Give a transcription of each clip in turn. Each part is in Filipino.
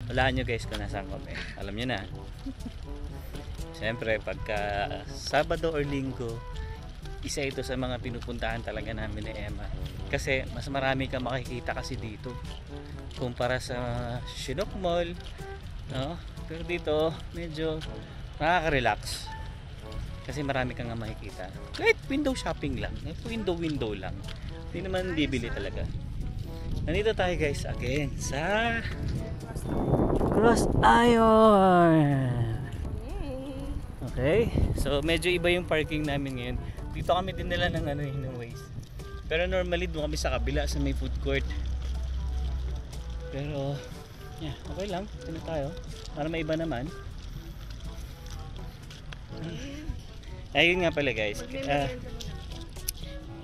Walaan nyo guys kung nasaan kami. Alam nyo na. Siyempre, pagka Sabado or Linggo, isa ito sa mga pinupuntahan talaga namin ni Emma. Kasi mas marami kang makikita kasi dito kumpara sa Chinook Mall, no? Pero dito medyo nakaka-relax kasi marami kang makikita. Kahit window shopping lang, window lang, hindi naman bibili talaga. Nandito tayo guys again sa Cross Iron. Okay, so medyo iba yung parking namin ngayon. Dito kami dinala ng ng Waze. Pero normally doon kami sa kabila sa may food court. Pero yeah, okay lang. Ito na tayo. Para may iba naman. Ayun nga pala guys.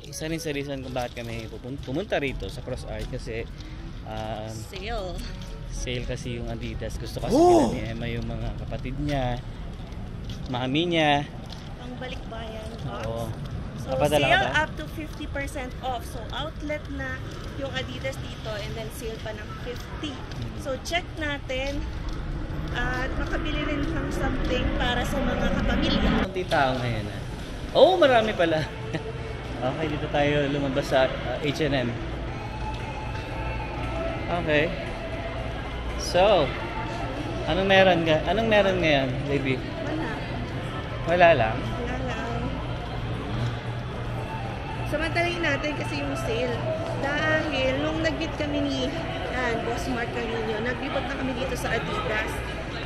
Isa rin sa reason kung bakit kami pumunta rito sa Cross Art kasi sale kasi yung Adidas. Gusto kasi ni Emma yung mga kapatid niya, mami niya. Ang balikbayan box. Oo. So sale up to 50% off. So outlet na yung Adidas dito and then sale pa ng 50. So check natin at makabili rin ng something para sa mga kapamilya. Kunti tao ngayon oh, marami pala. Okay, dito tayo lumabas sa H&M. Okay. So, anong meron ngayon, baby? Wala lang. Samantalahin natin kasi yung sale. Dahil nung nag-meet kami ni Boss Mark Carino, nag-report na kami dito sa Adidas.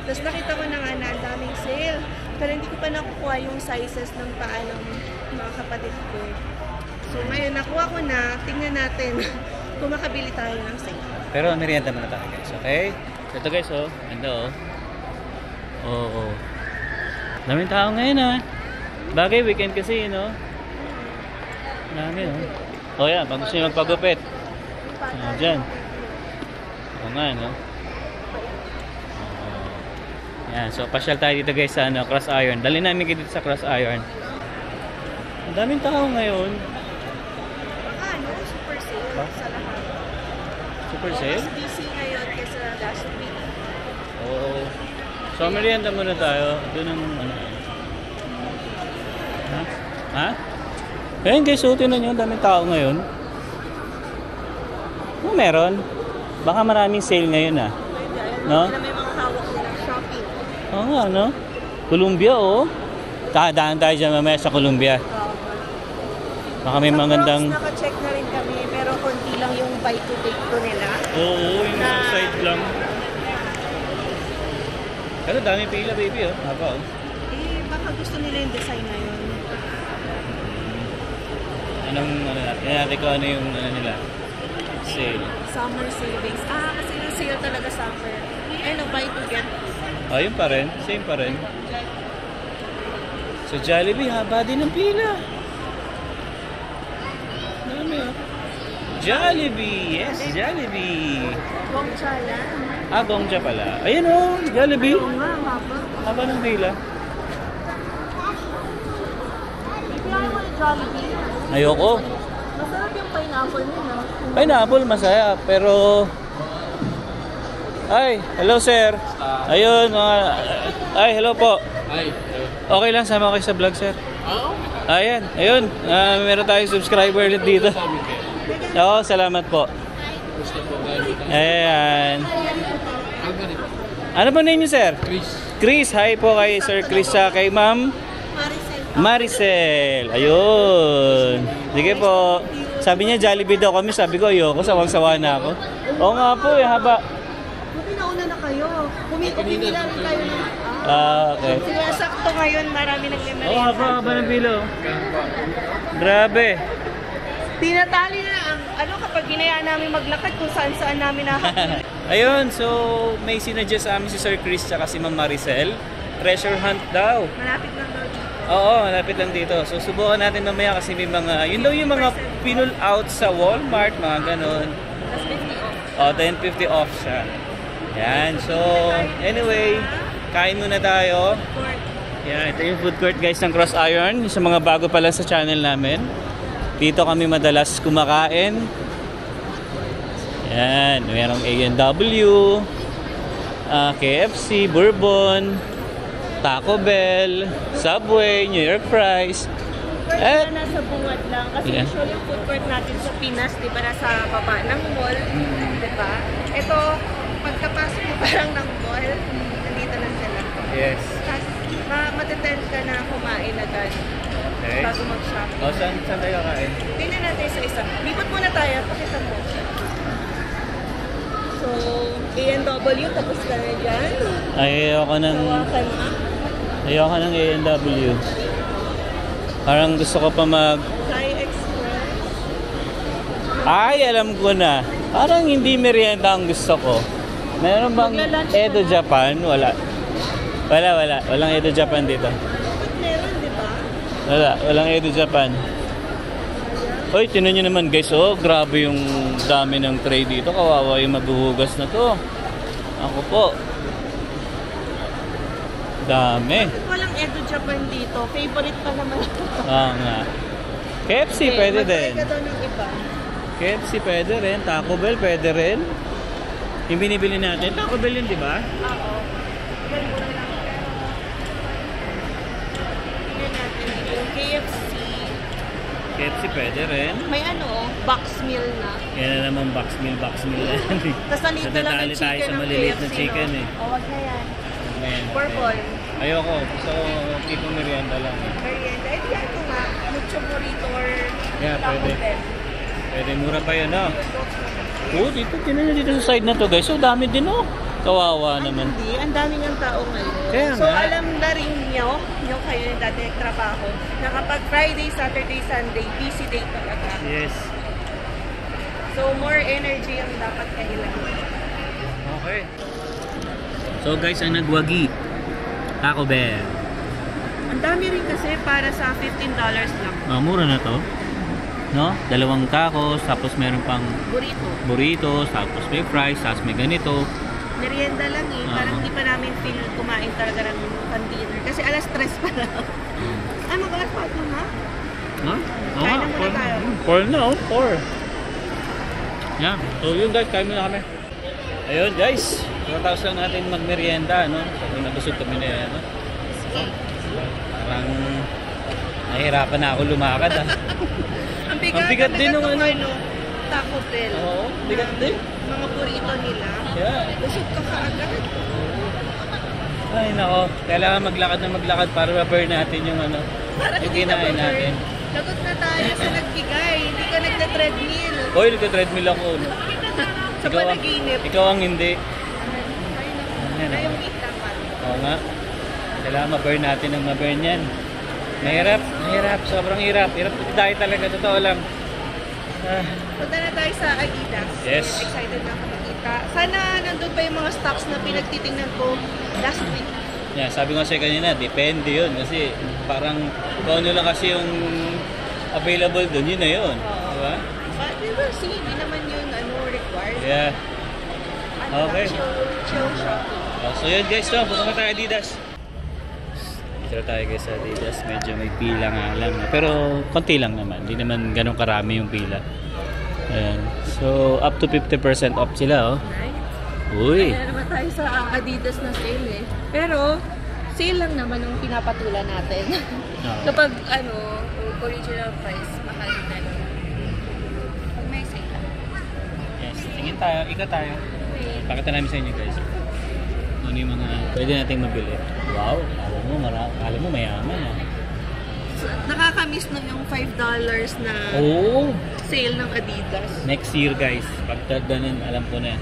Tapos nakita ko na nga na ang daming sale. Pero hindi ko pa nakukuha yung sizes ng paa ng mga kapatid ko. So ngayon nakuha ko na, tingnan natin kung makabili tayo ng sale. Pero merienda muna tayo guys, okay? So ito guys, oh. Ganda oh. Oo. Daming tao ngayon Bagay, weekend kasi, you know. Dami, oh. Oh yan, pag gusto nyo magpagupit. Dyan. Oo nga, no? Yan, so pasyal tayo dito guys sa Cross Iron. Dali namin kayo dito sa Cross Iron. Ang daming tao ngayon. Super sale sa lahat. Super sale? Mas busy ngayon kaysa last week. Oo. So merienda muna tayo. Doon ang Ha? Ayun guys, so tinan nyo, daming tao ngayon. Ano meron? Baka maraming sale ngayon no? May mga hawak nilang shopping. Oo nga, no? Columbia, oh. Daan tayo dyan mamaya sa Columbia. Baka may magandang... Naka-check na rin kami, pero konti lang yung buy to take to nila. Oo, yung side lang. Pero dami pila, baby, oh. Haba, oh. Baka gusto nila yung design na yun. Anong natin kung ano yung nila? Sale. Summer savings. Kasi yung sale talaga summer. Buy to get. Yun pa rin. Same pa rin. So Jollibee, haba din ng pila. Dami Jollibee! Yes, Jollibee! Gongcha yan. Gongcha pala. Ayun oh, Jollibee. Oo nga, haba. Haba ng pila. Kaya mo yung Jollibee. Ayoko. Masarap yung pineapple nila. Pineapple masaya, pero... Ay, hello sir. Ayun, ay, hello po. Hi. Okay lang, sama kayo sa vlog sir. Ayan, ayun. Meron tayong subscriber ulit dito. Oo, salamat po. Ayan. Ano po name niyo sir? Chris. Hi po kay Sir Chris sa kay Ma'am Maricel. Ayun. Sige po. Sabi niya Jollibee daw kami. Sabi ko ayoko. Sawang-sawa na ako. Oo nga po. Haba. Buti nauna na kayo. Pumili lang kayo na. Okay. Sige, sakto ngayon. Marami nagmemerenda. Haba ng pilo. Grabe. Tinatali na ang kapag ginaya namin maglakad kung saan-saan namin nakakita. Ayun. So, may sinadya sa amin si Sir Chris at si Ma'am Maricel. Treasure hunt daw. Malapit lang daw dito. Oo, malapit lang dito. So, subukan natin mamaya kasi may mga, yun daw yung mga pinull out sa Walmart, mga ganon. Plus 50 off. O, 10-50 off siya. Yan. So, anyway, kain muna tayo. Yan, ito yung food court guys ng Cross Iron. Sa mga bago pa lang sa channel namin. Dito kami madalas kumakain. Yan, mayroong A&W. KFC, Bourbon, Taco Bell, Subway, New York Fries. Pwede na nasa bungad lang. Kasi Yeah. usually yung food court natin sa Pinas, di ba, nasa baba ng mall. Di ba? Ito, pagkapasok mo parang ng mall, nandito lang sila. Yes. Tapos, matitend ka na kumain agad Okay. bago mag-shopping. O, saan tayo kakain? Tingnan natin sa isa. Lipat muna tayo. Pakita mo. So, A&W, tapos ka na dyan. Ayoko Sawa ka na. ng A&W. Parang gusto ko pa Thai Express. Ay, alam ko na. Parang hindi merienda ang gusto ko. Meron bang Magla-lunch Edo ka na? Japan? Wala. Walang Edo Japan dito. Ba't meron, di ba? Walang Edo Japan. Hoy, tinan nyo naman guys, oh, grabe yung dami ng tray dito. Kawawa yung maghuhugas na to. Ako po. Dami. Bakit walang Edo Japan dito? Favorite pa naman. Nga. KFC pwede din. Mag-try ka daw ng iba. KFC pwede rin. Taco Bell pwede rin. Yung binibili natin, Taco Bell yun, di ba? Oo. Tingnan natin dito yung KFC. KFC pwede rin. May ano, box meal na. Yan na naman box meal na yan. Tapos nandito lang Nadadali yung tayo chicken sa ng maliliit na KFC, chicken no? eh. O, wag na yan. Ayan. Purple. Ayoko. Gusto ko tipo merienda lang. Merienda. Eh, di ano nga. Mucho burrito or Yeah, Taco pwede. Bell. Pwede, mura pa yun, no? Oo, dito, tinan nyo dito sa side na to, guys. So, dami din, oh. Kawawa Ay, naman. hindi. Ang dami niyang tao ngayon. Kaya So, nga. alam na rin niyo, yung kayo yung dati nagtrabaho, na kapag Friday, Saturday, Sunday, busy day talaga. Yes. So, more energy ang dapat kailangan. Okay. So, guys, ang nagwagi. Taco Bell. Ang dami rin kasi para sa $15 lang. Mura na to. No? 2 tacos, tapos meron pang Burrito. burritos, tapos may fries, tapos may ganito. Merienda lang eh. Parang hindi pa namin feel kumain talaga ng pan-dinner. Kasi alas 3 pa lang. Ay, mag-alas 4 na? Ha? Kain na muna tayo. 4 na, oh. 4. Yeah. So, yun guys, kain muna kami. Ayun guys, tapos lang natin magmerienda, no? Sabi nabusog kami na yan, no? Parang nahihirapan na ako lumakad, ah. Ang Ang bigat din nung nung ano. Taco Bell. Oo, bigat din. Mga burrito nila. Yeah. Busog ka kaagad. Ay, nako. Kailangan maglakad para ma-burn natin yung ano, Parang yung hindi na kinain ba, natin. Lagot na tayo sa nagbigay. Hindi ka nagda-treadmill. Hoy, nagka-treadmill ako, no? Sa panaginip. Ikaw ang hindi. Ayun na yung meat naman. Oo nga. Kailangan ma-burn natin ang ma-burn yan. Mahirap, sobrang hirap. Hirap tayo talaga, totoo lang. Punta na tayo sa Adidas. Yes. Excited na ako makita. Sana nandun pa yung mga stocks na pinagtitingnan ko last week. Yeah, sabi ko sa'yo kanina, depende yun. Kasi parang kung ano lang kasi yung available dun, yun na yun. Oo. Diba? But we will see. Hindi naman yun required. Yeah. Ano Okay. lang, chill shopping. So yun guys, no, punta na tayo Adidas. Dito tayo guys sa Adidas. Medyo may pila nga lang. Pero konti lang naman. Hindi naman ganun karami yung pila. Ayan. So up to 50% off sila, oh. Right? Uy. Kaya naman tayo sa Adidas na sale eh. Pero, sale lang naman yung pinapatulan natin. Oo. Kapag original price, mahal na lang. Pag may sale. Yes, tingin tayo. Ika tayo. Pakita namin sa inyo guys. Ano yung mga pwede nating mabili. Wow. Alam mo mayaman, ah. So, nakakamiss na yung $5 na Oh. sale ng Adidas. Next year guys, pag ganun, alam ko na.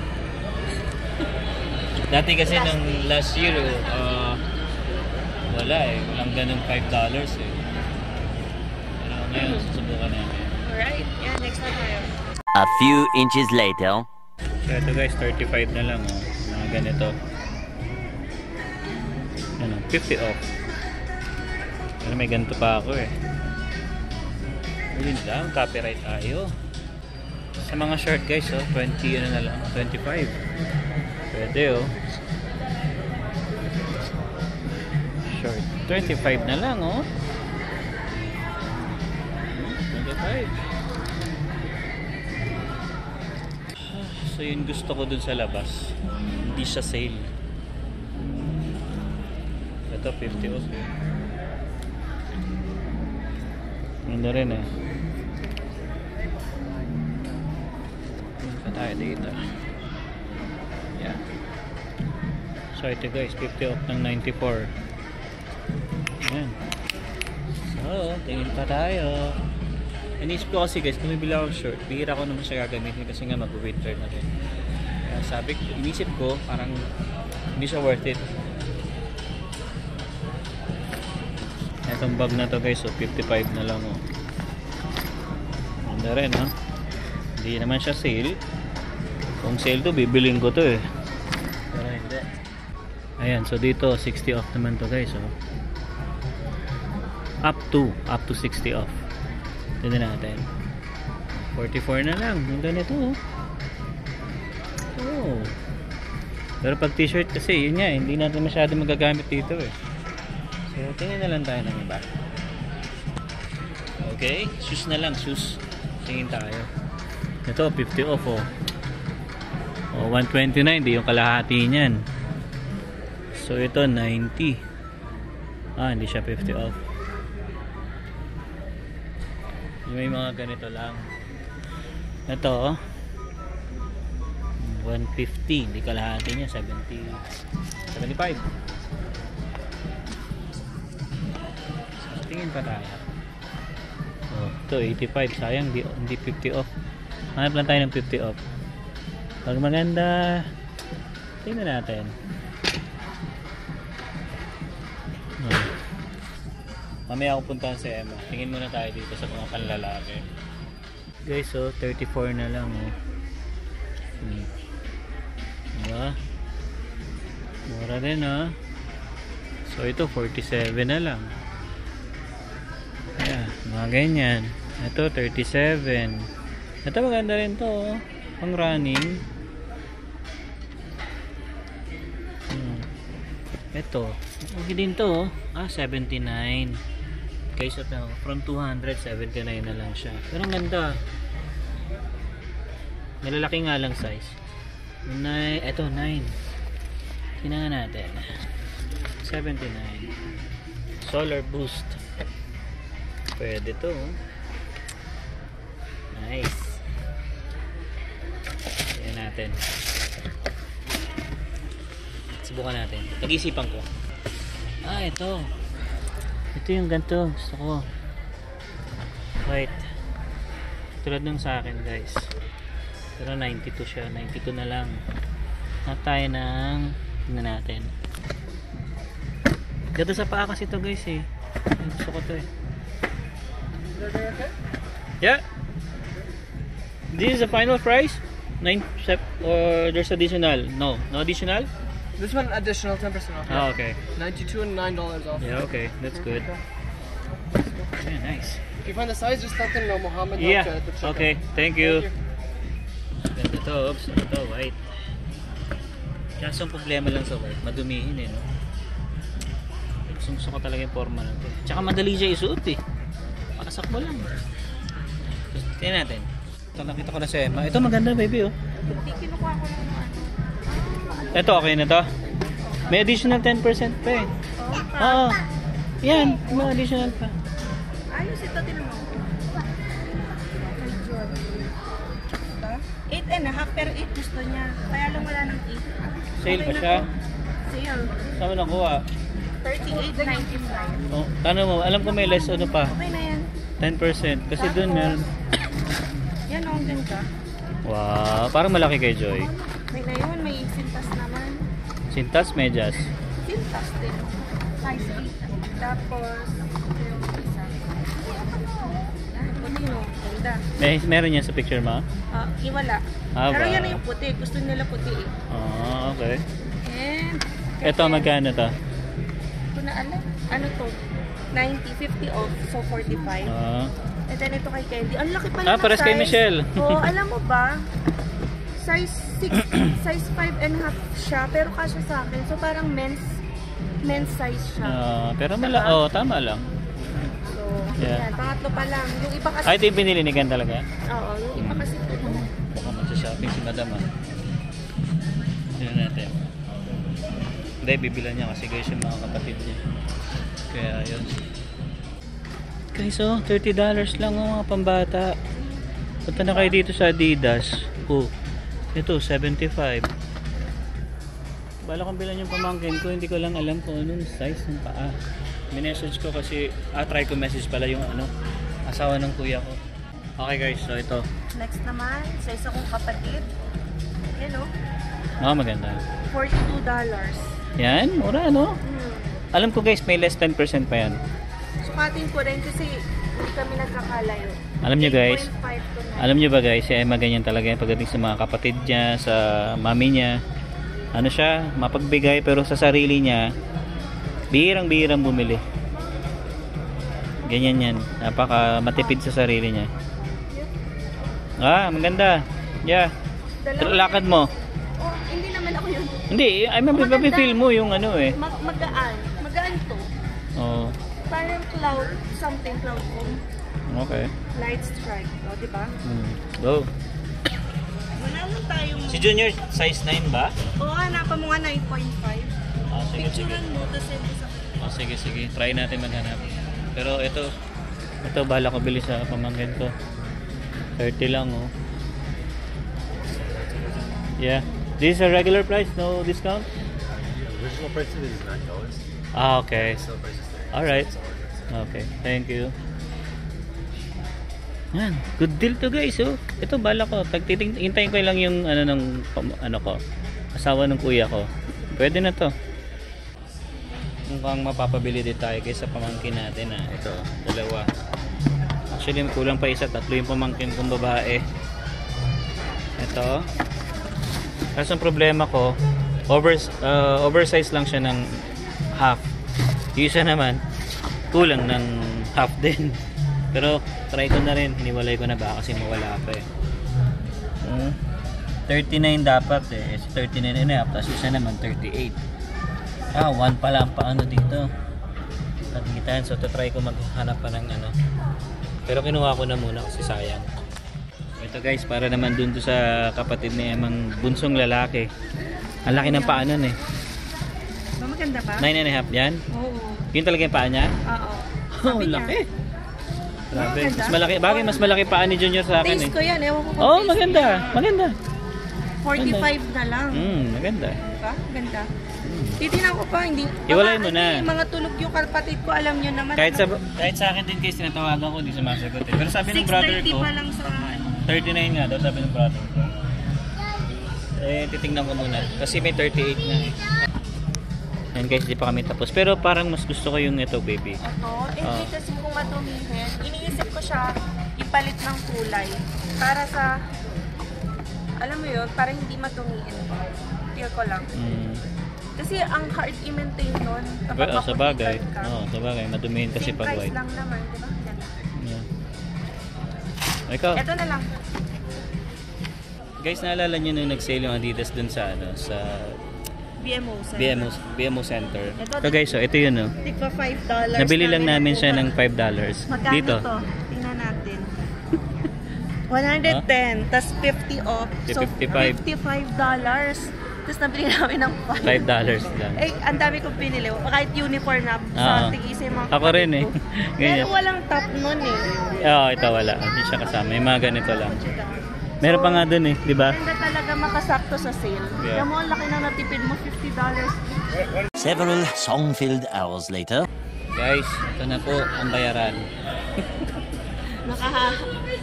Dati kasi nung last year, wala eh. Walang ganun $5 eh. Pero ngayon, susubukan namin. Alright, yeah, next na tayo. A few inches later. So ito guys, 35 na lang, oh. Mga ganito. Ano, 50 off. Pero may ganito pa ako eh. Yun lang, copyright tayo. Sa mga short guys, oh, 20 ano na lang, 25. Pwede, oh. Short, 25 na lang, oh. 25. So yun gusto ko dun sa labas. Hindi siya sale. Ito 50 off. Ganda rin eh. Punta tayo dito. Yeah. So ito guys, 50 off ng 94. Ayan. So, tingin pa tayo. Inisip ko kasi guys, kung bibili ako ng short, bihira ko naman siya gagamitin kasi nga mag-winter na rin. Kaya sabi ko, inisip ko, parang hindi siya worth it. Itong bag na to guys, so 55 na lang oh. Ganda rin ha. Hindi naman siya sale. Kung sale to, bibilin ko to eh. Pero hindi. Ayan, so dito 60 off naman to guys oh. Up to 60 off. Tignan natin. 44 na lang. Ang ganito oh. Oh. Pero pag t-shirt kasi yun nga, hindi natin masyado magagamit dito eh. So tingnan na lang tayo ng iba. Okay, shoes na lang, shoes. Tingin tayo. Ito 50 off oh. Oh, 129 di yung kalahati niyan. So ito 90. Ah, hindi siya 50 off. May mga ganito lang. Ito 150, hindi kalahati niya 75. So, tingin pa tayo. Oh, ito 85, sayang hindi 50 off. Hanap lang tayo ng 50 off. Pag maganda, tingnan natin. Mamaya ako puntahan sa Emma. Tingin muna tayo dito sa mga panlalaki. Guys, so 34 na lang oh. Diba? Mura din ah. So ito 47 na lang. Ayan, mga ganyan. Ito 37. Ito maganda rin to oh. Pang running. Ito, okay din to oh. Ah, 79. Guys, ito, from 279 na lang siya. Pero ang ganda. Malalaki nga lang size. Ito, 9. Tingnan natin. 79. Solar Boost. Pwede to. Nice. Tingnan natin. Subukan natin. Pag-isipan ko. Ah, ito. Ito yung ganito. Gusto ko. White. Tulad nung sa akin, guys. Pero 92 siya. 92 na lang. Hanap tayo ng tingnan natin. Ganda sa paa kasi ito, guys eh. Gusto ko to eh. Yeah. This is the final price? 9 or there's additional? No. No additional? This one additional 10% off. Oh, okay. 92 and $9 off. Yeah, okay. That's good. Yeah, nice. If you find the size, just let them know. Mohammed. Yeah. At the checkout. Okay. Thank you. Ganda to. Oops. Ito, white. Kaso ang problema lang sa white, madumihin eh, no? Gusto ko talaga yung forma na ito. Tsaka madali siya isuot eh. Pakasak mo lang. Tingnan natin. Ito, nakita ko na sa Emma. Ito maganda, baby, oh. Kinukuha ko ng ano. Ito, okay na to. May additional 10% pa eh. Oo. Yan, may additional pa. Ayos ito, tinan mo. 8.5 pero 8 gusto niya. Kaya lang wala ng 8. Sale pa siya? Sale. Saan mo nakuha? 38.95. Oh, tanong mo, alam ko may less ano pa. Okay na yan. 10%. Kasi dun meron. Yan o, ang ganda. Wow, parang malaki kay Joy. May na yun, may sintas naman. Sintas, medyas. Sintas din. Size 8. Tapos, isa. Yan, puti no. Ganda. Meron yan sa picture mo? Iwala. Ah, Pero wow. yan na yung puti. Gusto nila puti eh. Ah, okay. And, Ito, magkano to? Hindi ko na alam. Ano to? 90, 50 off. So, 45. Ah, And then ito kay Candy. Ang laki pala ng pares kay size. Michelle. Oo, alam mo ba? Size 6, size 5.5 siya. Pero kasya sa akin. So, parang men's size siya. pero tama lang. So, Yeah. yan. Pangatlo pa lang. Yung iba kasi... Ay, ito yung binili ni Gan talaga? Oo, yung iba kasi ito. Baka magsha-shopping si Madam ah. Tignan natin. Hindi, bibilan niya kasi guys yung mga kapatid niya. Kaya yun. Guys, oh, $30 lang ang mga pambata. Punta na kayo dito sa Adidas. Oh, ito, $75. Bala kong bilan yung pamangkin ko, hindi ko lang alam kung anong size ng paa. Minessage ko kasi, try ko message pala yung asawa ng kuya ko. Okay guys, so ito. Next naman, sa isa kong kapatid. Yan o. Maganda. $42. Yan, mura no? Alam ko guys, may less 10% pa yan. Sukatin ko rin kasi hindi kami nagkakalayo. Alam nyo guys, 8.5 to 9. alam nyo ba guys, si Emma ganyan talaga yung pagdating sa mga kapatid niya, sa mami niya. Ano siya, mapagbigay pero sa sarili niya, bihirang-bihirang bumili. Ganyan yan, napaka matipid sa sarili niya. Maganda. Yeah. Lakad mo. Oh, hindi naman ako yun. Hindi, I mapipil mo yung ano eh. Magaan. Magaan to. Oo. Parang cloud foam. Okay. Light strike. O, diba? Go. Wala lang tayong... Si Junior, size 9 ba? Oo, hanapan mo nga 9.5. Sige. Picturean mo, tapos ito sa... Sige. Try natin maghanap. Pero ito bala ko bili sa pamangkin ko. 30 lang oh. Yeah. This is a regular price, no discount? The original price of it is $9. Okay. So price is $30. Alright. Okay, thank you. Yan, good deal to guys oh. Ito bala ko, hintayin ko lang yung asawa ng kuya ko. Pwede na to. Mukhang mapapabili din tayo guys sa pamangkin natin ito, dalawa. Actually kulang pa isa, tatlo yung pamangkin kong babae. Ito. Kasi ang problema ko, oversize lang siya ng half. Yung isa naman, kulang ng half din. Pero try ko na rin, hiniwalay ko na ba kasi mawala pa eh. 39 dapat eh, 39 and a half, tapos isa naman 38. 1 pala ang paano dito. Nagitan, so try ko maghanap pa ng Pero kinuha ko na muna kasi sayang. Ito guys, para naman dun to sa kapatid ni Emang bunsong lalaki. Ang laki ng paa nun eh. Maganda ba? 9 and a half yan? Oo. Yun talaga yung paa niya? Oo. Laki. Grabe. Mas malaki, bagay mas malaki paa ni Junior sa akin Taste ko yan, ewan ko kung Oh, taste maganda. ko yan. Maganda. 45 na lang. Maganda. Diba? Ganda. Titignan ko pa, hindi. Iwalay mo na. Mga tulog yung kapatid ko, alam nyo naman. Kahit sa akin din guys, tinatawagan ko, di sumasagot eh. Pero sabi ng brother 6.30 ko, pa lang sa 39 nga daw, sabi ng brother ko. Titingnan ko muna. Kasi may 38 na eh. Yan guys, di pa kami tapos. Pero parang mas gusto ko yung ito, baby. Ito, hindi kasi kung matumihin, iniisip ko siya ipalit ng kulay. Para sa, alam mo yun, para hindi matumihin. Feel ko lang. Kasi ang hard i-maintain nun kapag Sa bagay. mapulitan ka. Sa bagay. Madumihin kasi Same pag price white. lang naman, di ba? Ganda. Yeah. Ikaw. Ito na lang. Guys, naalala nyo nung nag-sale yung Adidas dun sa sa BMO. BMO Center. Ito, So guys, ito yun oh. Tigpa $5. Nabili lang namin siya ng $5. Magkano Dito. to? Tingnan natin. 110, tas 50 off. So, 55. $55. Tapos nabili namin ng $5. $5 lang. Eh, ang dami kong pinili. Kahit uniform na sa tigisa yung mga Ako rin eh. kapatid ko. Ganyan. Pero walang top nun eh. Ito wala. Hindi siya kasama. May mga ganito lang. Meron pa nga dun eh, di ba? Ganda talaga makasakto sa sale. Yeah. Kaya mo, ang laki na natipid mo, $50. Several song-filled hours later. Guys, ito na po ang bayaran. Nakakuha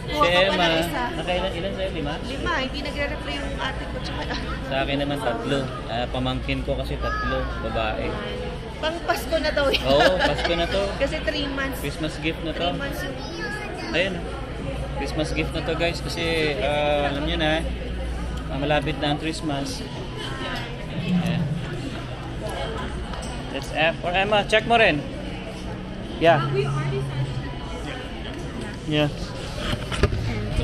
Si ka pa Emma, ng isa. ilan sa'yo? 5? 5, hindi nagre-reply yung ate ko. Tsaka, Sa akin naman 3. Pamangkin ko kasi 3, babae. pang Pasko na daw yun. Oo, Pasko na to. Kasi 3 months. Christmas gift na to. 3 months yung... Ayun. Christmas gift na to guys kasi alam nyo na, malapit na ang Christmas. Yeah. That's F. Or Emma, check mo rin. Yeah. Yeah.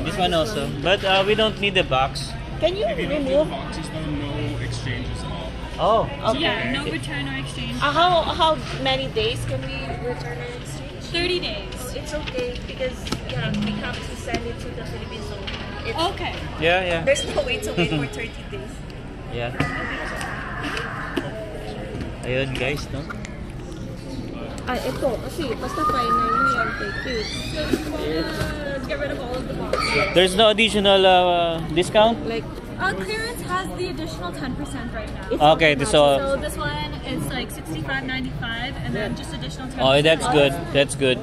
And this one also. But we don't need the box. Can you remove? Boxes, no exchanges at all. Oh, okay. Yeah, no return or exchange. How many days can we return or exchange? 30 days. It's okay because we have to send it to the Philippines. So it's, Okay. Yeah, yeah. there's no way to wait for 30 days. Yeah. Ayun guys, no? Ito. Kasi basta final na yan. Take it. Get rid of all of the boxes. There's no additional discount? Like, Clearance has the additional 10% right now. Okay, So this one is like $65.95 and then just additional 10%. Oh, that's good. That's good.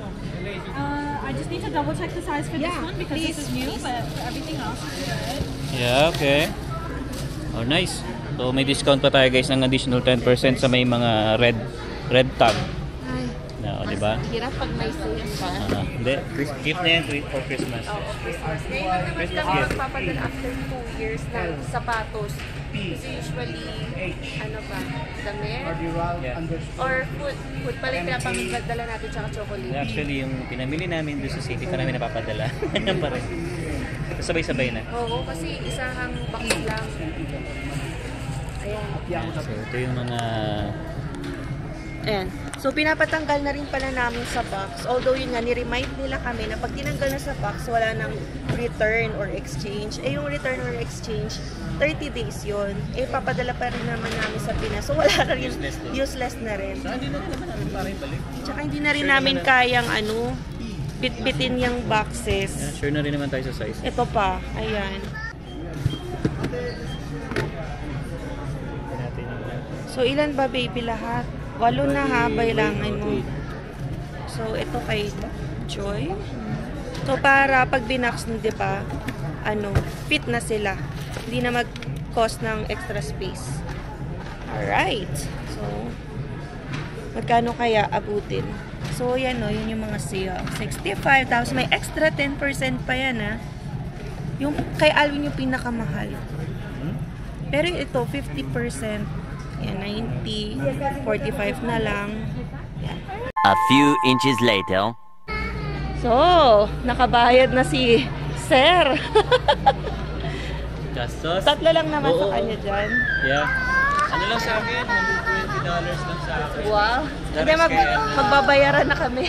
I just need to double check the size for this Yeah, one because this is new, but everything else is good. Yeah, okay. Oh, nice. So may discount pa tayo guys ng additional 10% sa may mga red tag. ay, Na, di ba? hirap pag may sale pa. Hindi, gift na yan for Christmas. Christmas. Ngayon lang naman kami magpapadala after 2 years ng sapatos. Kasi usually, damit? Yeah. Or food. Food pala yung pinapamagdala natin tsaka chocolate. Actually, yung pinamili namin doon sa city, pa namin napapadala. Pa rin. Sabay-sabay na. Oo, kasi isang box lang. Ayan. So, ito yung mga... Ayan. So, pinapatanggal na rin pala namin sa box. Although yun nga, ni-remind nila kami na pag tinanggal na sa box, wala nang return or exchange. Yung return or exchange, 30 days yun. Papadala pa rin naman namin sa Pinas. So, wala na rin. Useless na rin. Saka hindi namin parang balik. Tsaka hindi na rin namin kayang bit-bitin yung boxes. Yeah, sure na rin naman tayo sa size. Ito pa. Ayan. So, ilan ba baby lahat? 8 na ha, bailangin mo. So, ito kay Joy. So, para pag binax mo, di ba, fit na sila. Hindi na mag-cost ng extra space. Alright. So, magkano kaya abutin? So, yan o, yun yung mga sale. 65, tapos may extra 10% pa yan ha. Yung kay Alvin yung pinakamahal. Pero ito, 50%. Yan, 90, 45 na lang. Yan. A few inches later. So, nakabayad na si Sir. Gastos? 3 lang naman sa kanya dyan. Yeah. Ano lang sa akin? $120 lang sa akin. Wow. Hindi, magbabayaran na kami.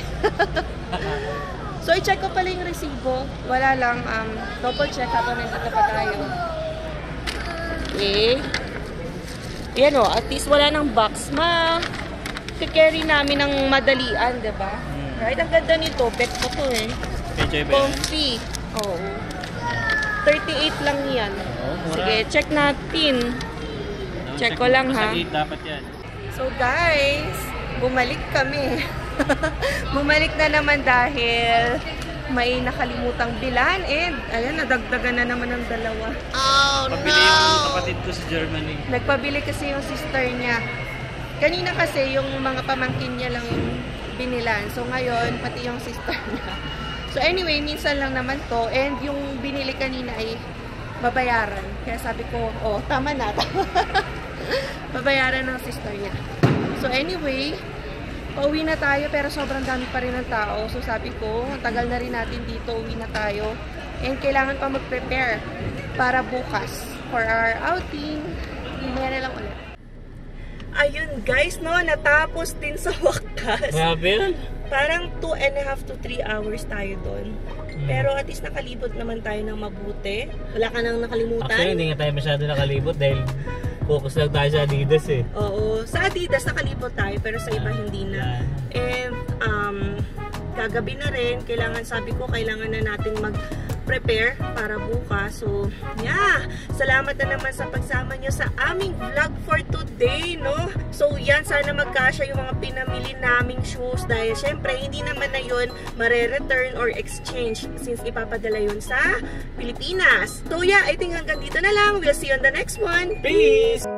So, i-check ko pala yung resibo. Wala lang. Double check habang nandito pa tayo. Okay. Yan o, at least wala ng box. Carry namin ng madalian, diba? Right? Ang ganda nito. Bet ko to eh. Comfy. Oo. 38 lang yan. Sige, check natin. Check ko lang ha. Dapat yan. So guys, bumalik kami. Bumalik na naman dahil may nakalimutang bilan and ayan, nadagdagan na naman ng 2. Oh no! Pabili yung kapatid ko sa Germany. Nagpabili kasi yung sister niya. Kanina kasi yung mga pamangkin niya lang yung binilan. So ngayon, pati yung sister niya. So anyway, minsan lang naman to. And yung binili kanina ay babayaran. Kaya sabi ko, oh, tama na. Babayaran ng sister niya. So anyway, pauwi na tayo pero sobrang dami pa rin ng tao. So sabi ko, tagal na rin natin dito, uwi na tayo. And kailangan pa mag-prepare para bukas for our outing. Mamaya na lang ulit. Ayun guys, no, natapos din sa wakas. Grabe yun. Parang 2.5 to 3 hours tayo doon. Pero at least nakalibot naman tayo ng mabuti. Wala ka nang nakalimutan? Actually, hindi nga tayo masyado nakalibot dahil focus lang tayo sa Adidas eh. Oo. Sa Adidas nakalibot tayo pero sa iba hindi na. And gagabi na rin. Sabi ko, kailangan na natin mag-prepare para bukas. So, yeah. Salamat na naman sa pagsama nyo sa aming vlog for today, no? So, yan. Sana magkasya yung mga pinamili naming shoes dahil syempre, hindi naman na yun mare-return or exchange since ipapadala yun sa Pilipinas. So, yeah. I think hanggang dito na lang. We'll see you on the next one. Peace!